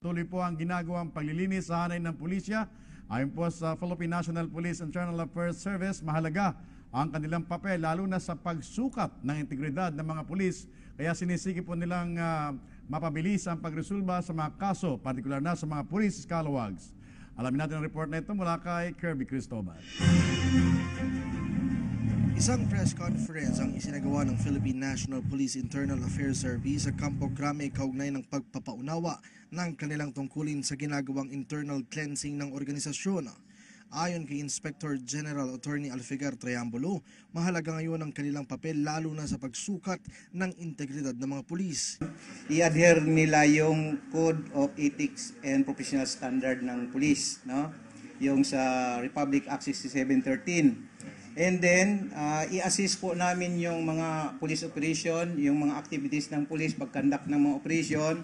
Tuloy po ang ginagawang paglilinis sa hanay ng pulisya. Ayon po sa Philippine National Police Internal Affairs Service, mahalaga ang kanilang papel lalo na sa pagsukat ng integridad ng mga pulis. Kaya sinisigi po nilang mapabilis ang pagresolba sa mga kaso, partikular na sa mga pulis scalawags. Alamin natin ang report na ito mula kay Kirby Cristobal. Isang press conference ang isinagawa ng Philippine National Police Internal Affairs Service sa Campo Crame kaugnay ng pagpapaunawa ng kanilang tungkulin sa ginagawang internal cleansing ng organisasyon. Ayon kay Inspector General Attorney Alfigar Triambulo, mahalaga ngayon ang kanilang papel lalo na sa pagsukat ng integridad ng mga pulis. I-adhere nila yung Code of Ethics and Professional Standard ng pulis, no? Yung sa Republic Act 6713. And then, i-assist po namin yung mga police operation, yung mga activities ng police, pag-conduct ng mga operation,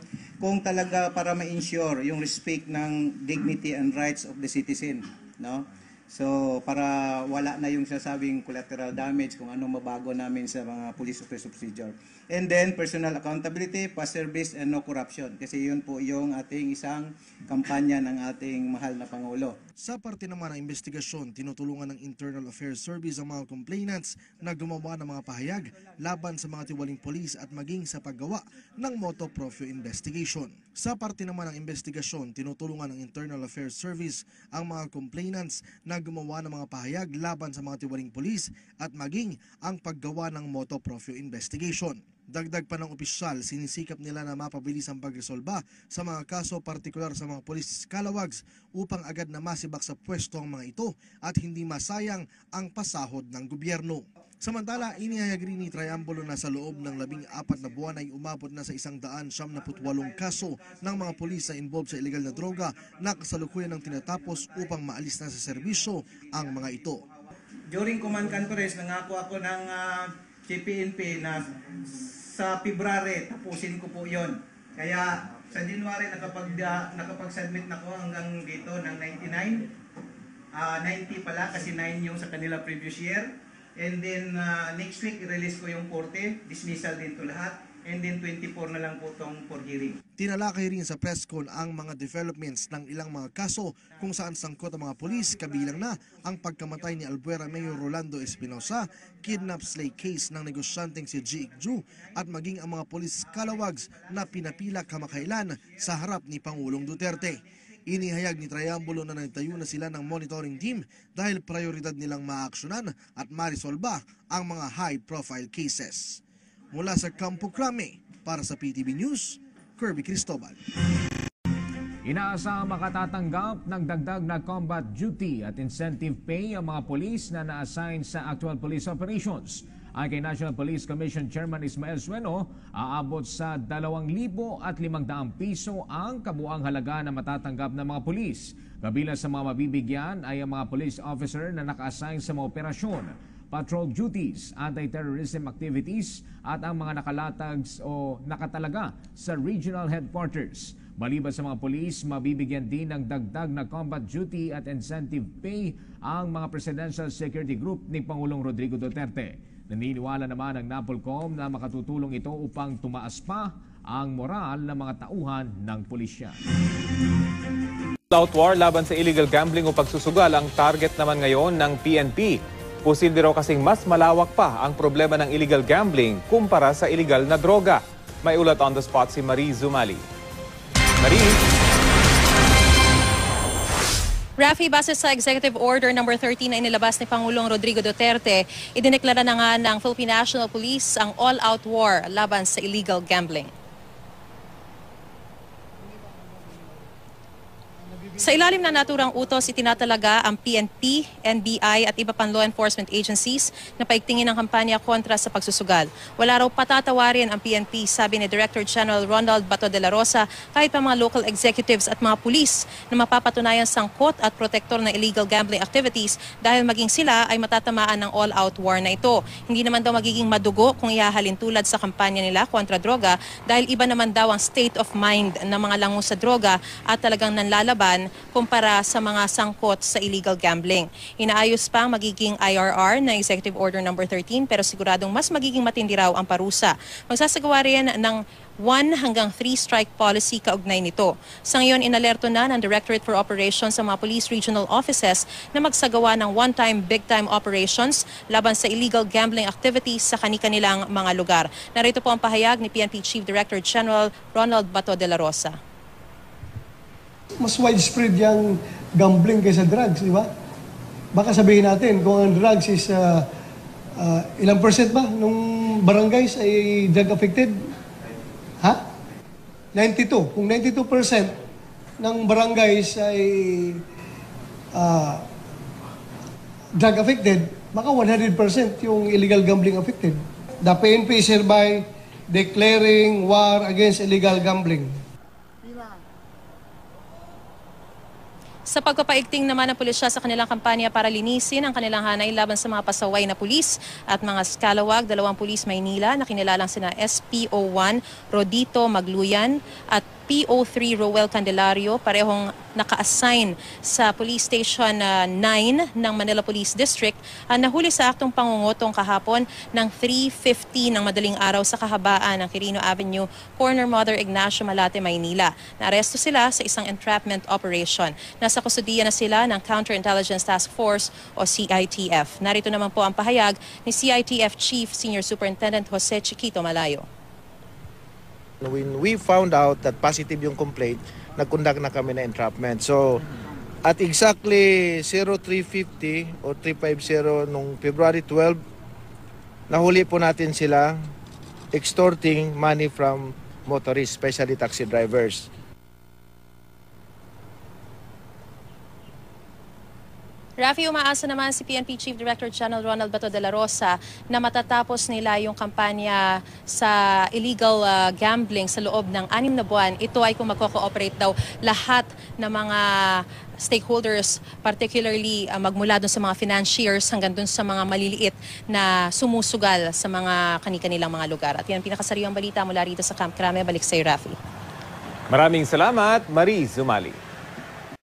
kung talaga para ma-ensure yung respect ng dignity and rights of the citizen. No? So, para wala na yung sasabing collateral damage kung anong mabago namin sa mga police operation procedure. And then, personal accountability, past service, and no corruption. Kasi yun po yung ating isang kampanya ng ating mahal na Pangulo. Sa parte naman ng investigasyon, tinutulungan ng Internal Affairs Service ang mga complainants na gumawa ng mga pahayag laban sa mga tiwaling polis at maging sa paggawa ng motu proprio investigation. Sa parte naman ng investigasyon, tinutulungan ng Internal Affairs Service ang mga complainants na gumawa ng mga pahayag laban sa mga tiwaling polis at maging ang paggawa ng motu proprio investigation. Dagdag pa ng opisyal, sinisikap nila na mapabilis ang pagresolba sa mga kaso partikular sa mga police scalawags upang agad na masibak sa pwesto ang mga ito at hindi masayang ang pasahod ng gobyerno. Samantala, inihayag rin ni Triambulo na sa loob ng 14 na buwan ay umabot na sa 178 kaso ng mga pulis na involved sa illegal na droga na kasalukuyan ng tinatapos upang maalis na sa serbisyo ang mga ito. During command conference, nangako ako ng CPNP na sa February tapusin ko po yon. Kaya sa January nakapag-submit na ko hanggang dito ng 99. 90 pala kasi 9 yung sa kanila previous year. And then next week i-release ko yung 40, dismissal din to lahat. And then 24 na lang po itong for hearing. Tinalakay rin sa press con ang mga developments ng ilang mga kaso kung saan sangkot ang mga pulis, kabilang na ang pagkamatay ni Albuera Mayor Rolando Espinosa, kidnap slay case ng negosyanteng si G. Ju at maging ang mga pulis scalawags na pinapila kamakailan sa harap ni Pangulong Duterte. Inihayag ni Triambulo na nagtayo na sila ng monitoring team dahil prioridad nilang maaksyonan at marisolba ang mga high-profile cases. Mula sa Campo Crame, para sa PTV News, Kirby Cristobal. Inaasahang makatatanggap ng dagdag na combat duty at incentive pay ang mga polis na na-assign sa actual police operations. Ayon kay National Police Commission Chairman Ismael Sueno, aabot sa 2,500 piso ang kabuang halaga na matatanggap ng mga pulis. Kabilang sa mga mabibigyan ay ang mga police officer na naka-assign sa mga operasyon, patrol duties, anti-terrorism activities at ang mga nakalatag o nakatalaga sa regional headquarters. Maliban sa mga pulis, mabibigyan din ng dagdag na combat duty at incentive pay ang mga Presidential Security Group ni Pangulong Rodrigo Duterte. Naniniwala naman ang NAPOLCOM na makatutulong ito upang tumaas pa ang moral ng mga tauhan ng pulisya. All-out war laban sa illegal gambling o pagsusugal ang target naman ngayon ng PNP. Posible raw kasing mas malawak pa ang problema ng illegal gambling kumpara sa illegal na droga. May ulat on the spot si Marie Zumali. Marie? Rafi, base sa Executive Order No. 13 na inilabas ni Pangulong Rodrigo Duterte, idineklara na nga ng Philippine National Police ang all-out war laban sa illegal gambling. Sa ilalim ng naturang utos, itinatalaga ang PNP, NBI at iba pang law enforcement agencies na paigtingin ang kampanya kontra sa pagsusugal. Wala raw patatawarin ang PNP, sabi ni Director General Ronald Bato de la Rosa, kahit pa mga local executives at mga pulis na mapapatunayan sangkot at protektor ng illegal gambling activities dahil maging sila ay matatamaan ng all-out war na ito. Hindi naman daw magiging madugo kung ihahalin tulad sa kampanya nila kontra droga dahil iba naman daw ang state of mind ng mga lango sa droga at talagang nanlalaban rin kumpara sa mga sangkot sa illegal gambling. Inaayos pa ang magiging IRR na Executive Order No. 13 pero siguradong mas magiging matindi raw ang parusa. Magsasagawa rin ng 1 hanggang 3 strike policy kaugnay nito. Sa ngayon, inalerto na ng Directorate for Operations sa mga police regional offices na magsagawa ng one-time, big-time operations laban sa illegal gambling activities sa kani-kanilang mga lugar. Narito po ang pahayag ni PNP Chief Director General Ronald Bato de la Rosa. Mas widespread yung gambling kaysa drugs, di ba? Baka sabihin natin kung ang drugs is ilang percent ba nung barangays ay drug affected? Ha? 92. Kung 92% ng barangays ay drug affected, maka 100% yung illegal gambling affected. The PNP is hereby declaring war against illegal gambling. Sa pagpapaigting naman ng pulisya sa kanilang kampanya para linisin ang kanilang hanay laban sa mga pasaway na pulis at mga skalawag, 2 pulis Maynila na kinilalang sina SPO1 Rodito Magluyan at PO3 Roel Candelario, parehong naka-assign sa Police Station 9 ng Manila Police District, nahuli sa aktong pangungutong kahapon ng 3:50 ng madaling araw sa kahabaan ng Quirino Avenue, corner Mother Ignacio, Malate, Maynila. Naaresto sila sa isang entrapment operation. Nasa kustudiya na sila ng Counterintelligence Task Force o CITF. Narito naman po ang pahayag ni CITF Chief Senior Superintendent Jose Chiquito Malayo. When we found out that positive yung complaint, nag-conduct na kami na entrapment. So, at exactly 0350 o 350 nung February 12, nahuli po natin sila extorting money from motorists, especially taxi drivers. Rafi, umaasa naman si PNP Chief Director General Ronald Bato de la Rosa na matatapos nila yung kampanya sa illegal gambling sa loob ng 6 na buwan. Ito ay kung magko-cooperate daw lahat ng mga stakeholders, particularly magmula dun sa mga financiers hanggang dun sa mga maliliit na sumusugal sa mga kani-kanilang mga lugar. At yan pinakasariwang balita mula rito sa Camp Crame. Balik sa'yo, Rafi. Maraming salamat, Mariz Umali.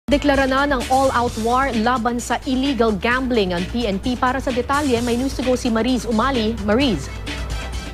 Deklara na ng all-out war laban sa illegal gambling ang PNP. Para sa detalye, may news to go si Mariz Umali. Mariz.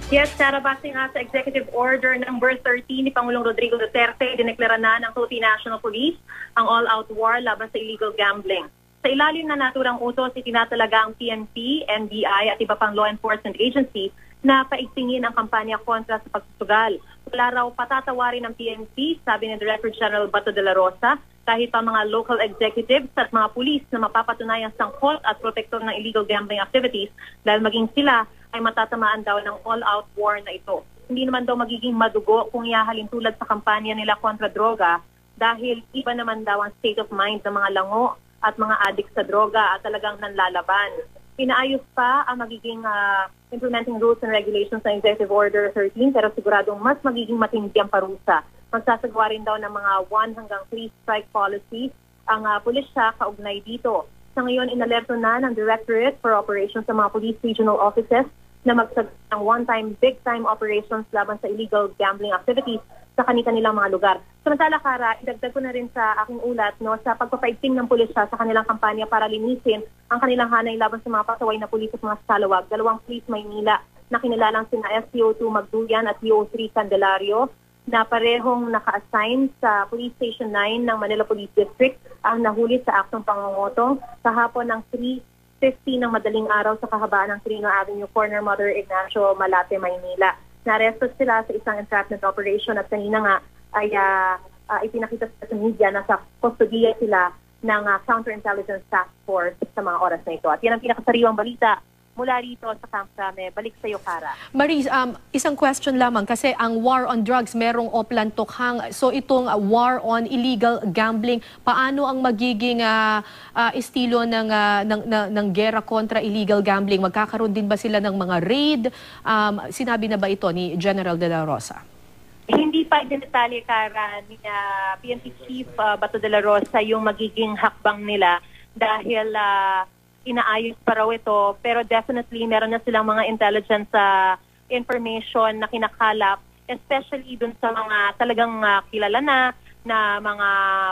Yes, Sarah, base nga sa Executive Order No. 13 ni Pangulong Rodrigo Duterte, dineklara na ng Philippine National Police ang all-out war laban sa illegal gambling. Sa ilalim na naturang utos, itinatalaga ang PNP, NBI at iba pang law enforcement agency na paigtingin ang kampanya kontra sa pagsusugal. Wala raw patatawarin ng PNP, sabi ni Director General Bato de la Rosa, kahit pa mga local executives at mga pulis na mapapatunayang sangkot at protektor ng illegal gambling activities dahil maging sila ay matatamaan daw ng all-out war na ito. Hindi naman daw magiging madugo kung ihahalin tulad sa kampanya nila kontra droga dahil iba naman daw ang state of mind ng mga lango at mga addicts sa droga at talagang nanlalaban. Inaayos pa ang magiging implementing rules and regulations sa Executive Order 13 pero siguradong mas magiging matindi ang parusa. Magsasagawa rin daw ng mga 1 hanggang 3 strike policy ang pulisya kaugnay dito. Sa ngayon, inalerto na ng Directorate for Operations sa mga police regional offices na magsagawa ng one-time, big-time operations laban sa illegal gambling activities sa kanilang mga lugar. Samantala, Kara, idagdag ko na rin sa aking ulat sa pagpapaigting ng pulisya sa kanilang kampanya para linisin ang kanilang hanay laban sa mga pasaway na pulis at mga salawag. 2 pulis Maynila na kinilalang sina SPO2 Magduyan at PO3 Candelario na parehong naka-assign sa Police Station 9 ng Manila Police District ang nahuli sa aktong pangungutong kahapon ng 3:50 ng madaling araw sa kahabaan ng Quirino Avenue, corner Mother Ignacio, Malate, Maynila. Naresto sila sa isang entrapment operation at kanina nga ay ipinakita sa media na sa kustodiya sila ng Counterintelligence Task Force sa mga oras na ito. At yan ang pinakasariwang balita mula rito sa Camp Crame. Balik sa iyo, Kara. Mariz, isang question lamang kasi ang war on drugs merong oplan tukhang. So itong war on illegal gambling, paano ang magiging estilo ng gera kontra illegal gambling? Magkakaroon din ba sila ng mga raid? Sinabi na ba ito ni General de la Rosa? Hindi pa detalye, Kara, ni PNP Chief Bato de la Rosa yung magiging hakbang nila dahil inaayos pa raw ito, pero definitely meron na silang mga intelligence information na kinakalap, especially dun sa mga talagang kilala na na mga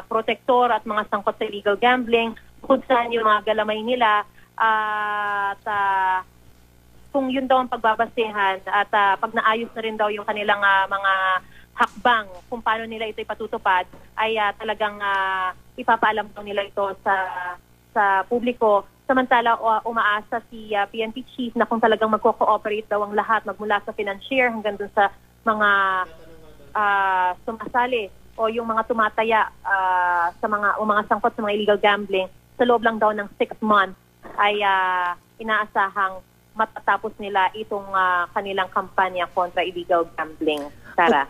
protektor at mga sangkot sa illegal gambling, kung saan yung mga galamay nila at kung yun daw ang pagbabasehan at pag naayos na rin daw yung kanilang mga hakbang kung paano nila ito ipatutupad, ay talagang ipapaalam daw nila ito sa publiko. Samantala, umaasa si PNP Chief na kung talagang magko-cooperate daw ang lahat, magmula sa financier hanggang dun sa mga sumasali o yung mga tumataya sa mga sangkot sa mga illegal gambling, sa loob lang daw ng 6 months ay inaasahang matatapos nila itong kanilang kampanya kontra illegal gambling. Tara.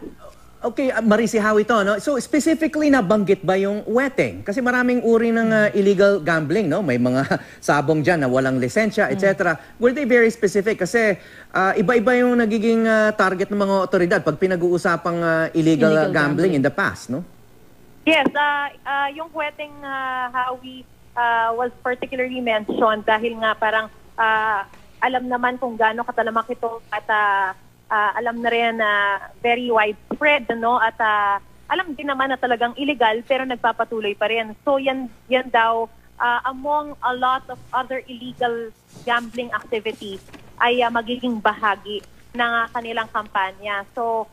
Okay, Marisi, how ito, no? So specifically nabanggit ba yung weteng? Kasi maraming uri ng illegal gambling, no? May mga sabong dyan na walang lisensya, etc. Were they very specific? Kasi iba-iba yung nagiging target ng mga otoridad pag pinag-uusapang illegal gambling in the past, no? Yes, yung weteng Howie was particularly mentioned dahil nga parang alam naman kung gaano katalamak ito at alam na rin na very widespread, no? At alam din naman na talagang illegal pero nagpapatuloy pa rin. So yan daw among a lot of other illegal gambling activities ay magiging bahagi ng kanilang kampanya. So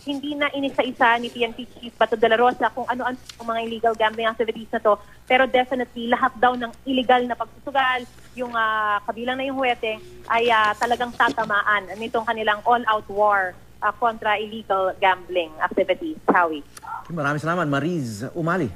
hindi na inisa-isa ni PNP Chief Bato de la Rosa kung ano-ano ang mga illegal gambling activities na to. Pero definitely, lahat daw ng illegal na pagsusugal, yung kabilang na yung huweteng, ay talagang tatamaan nitong kanilang all-out war kontra illegal gambling activities. Howie. Maraming salamat, Mariz Umali.